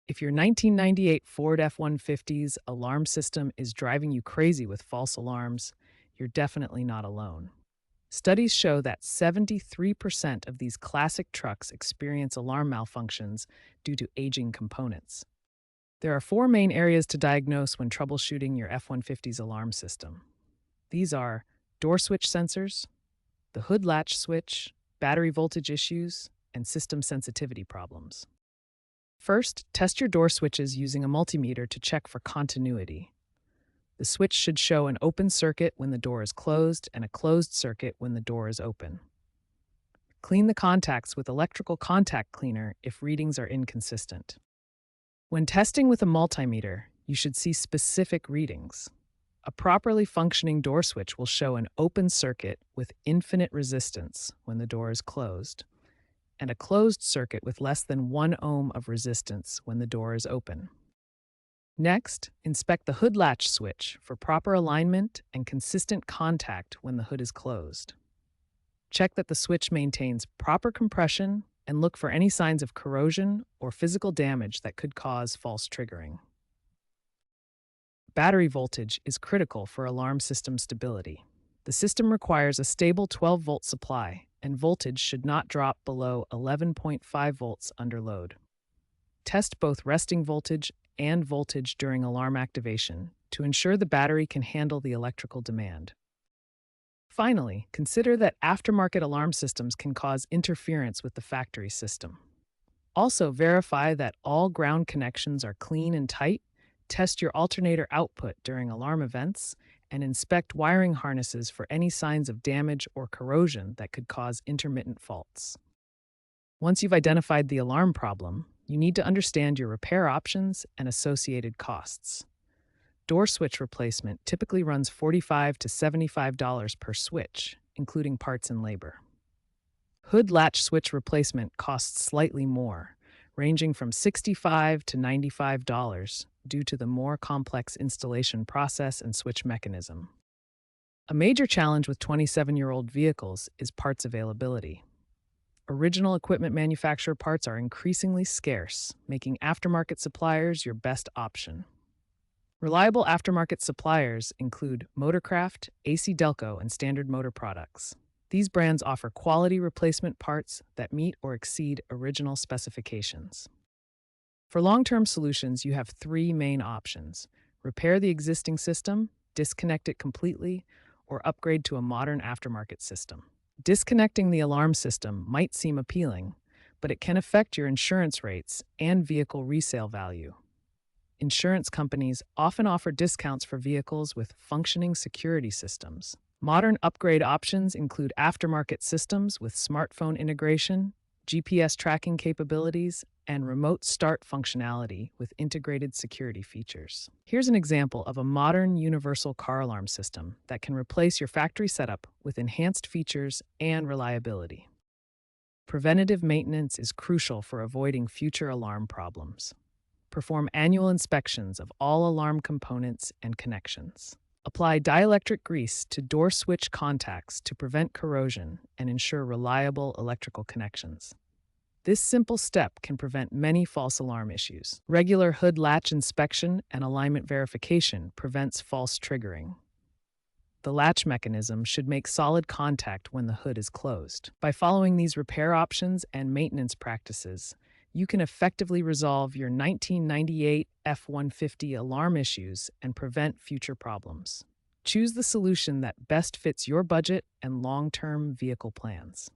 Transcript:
If your 1998 Ford F-150's alarm system is driving you crazy with false alarms, you're definitely not alone. Studies show that 73% of these classic trucks experience alarm malfunctions due to aging components. There are four main areas to diagnose when troubleshooting your F-150's alarm system. These are door switch sensors, the hood latch switch, battery voltage issues, and system sensitivity problems. First, test your door switches using a multimeter to check for continuity. The switch should show an open circuit when the door is closed and a closed circuit when the door is open. Clean the contacts with electrical contact cleaner if readings are inconsistent. When testing with a multimeter, you should see specific readings. A properly functioning door switch will show an open circuit with infinite resistance when the door is closed, and a closed circuit with less than 1 ohm of resistance when the door is open. Next, inspect the hood latch switch for proper alignment and consistent contact when the hood is closed. Check that the switch maintains proper compression and look for any signs of corrosion or physical damage that could cause false triggering. Battery voltage is critical for alarm system stability. The system requires a stable 12-volt supply, and voltage should not drop below 11.5 volts under load. Test both resting voltage and voltage during alarm activation to ensure the battery can handle the electrical demand. Finally, consider that aftermarket alarm systems can cause interference with the factory system. Also, verify that all ground connections are clean and tight, test your alternator output during alarm events, and inspect wiring harnesses for any signs of damage or corrosion that could cause intermittent faults. Once you've identified the alarm problem, you need to understand your repair options and associated costs. Door switch replacement typically runs $45 to $75 per switch, including parts and labor. Hood latch switch replacement costs slightly more, ranging from $65 to $95 due to the more complex installation process and switch mechanism. A major challenge with 27-year-old vehicles is parts availability. Original equipment manufacturer parts are increasingly scarce, making aftermarket suppliers your best option. Reliable aftermarket suppliers include Motorcraft, AC Delco, and Standard Motor Products. These brands offer quality replacement parts that meet or exceed original specifications. For long-term solutions, you have three main options: repair the existing system, disconnect it completely, or upgrade to a modern aftermarket system. Disconnecting the alarm system might seem appealing, but it can affect your insurance rates and vehicle resale value. Insurance companies often offer discounts for vehicles with functioning security systems. Modern upgrade options include aftermarket systems with smartphone integration, GPS tracking capabilities, and remote start functionality with integrated security features. Here's an example of a modern universal car alarm system that can replace your factory setup with enhanced features and reliability. Preventative maintenance is crucial for avoiding future alarm problems. Perform annual inspections of all alarm components and connections. Apply dielectric grease to door switch contacts to prevent corrosion and ensure reliable electrical connections. This simple step can prevent many false alarm issues. Regular hood latch inspection and alignment verification prevents false triggering. The latch mechanism should make solid contact when the hood is closed. By following these repair options and maintenance practices, you can effectively resolve your 1998 F-150 alarm issues and prevent future problems. Choose the solution that best fits your budget and long-term vehicle plans.